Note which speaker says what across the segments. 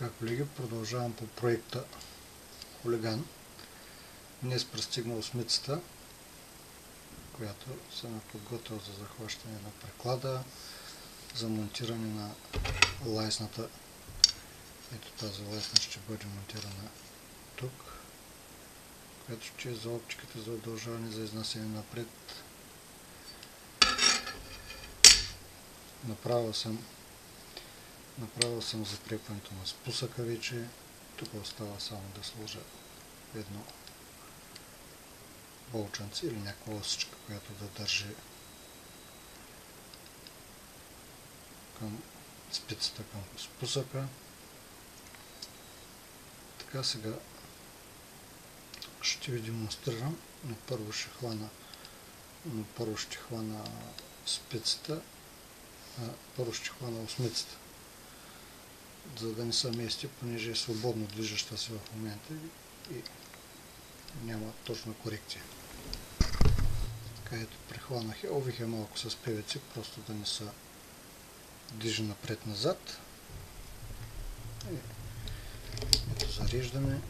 Speaker 1: Така, колеги, продължавам по проекта Хулиган. Днес пристигна осмицата, която съм подготвил за захващане на приклада, за монтиране на лайсната. Ето тази лайсна ще бъде монтирана тук, която ще е за оптиката, за удължаване, за изнасяне напред. Направил съм закрепването на спусъка вече. Тук остава само да сложа едно болченце или някаква осичка, която да държи към спицата, към спусъка. Така, сега ще ви демонстрирам, но първо ще хвана спицата, първо ще хвана осмицата, за да не се мести, понеже е свободно движеща се в момента и няма точна корекция. Така, ето, прехванах, ових е малко с певеци, просто да не се движи напред-назад. Ето, зареждаме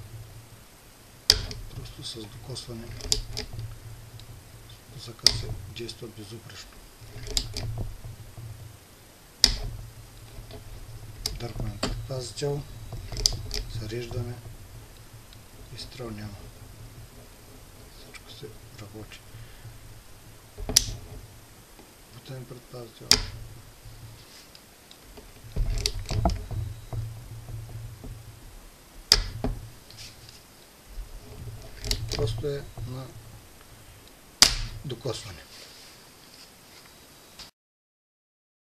Speaker 1: просто с докосване. Спусъкът се действа безупречно. Дърпаме предпазител, зареждаме и стрел няма. Всичко се работи. Бутаме предпазител. Просто е на докосване.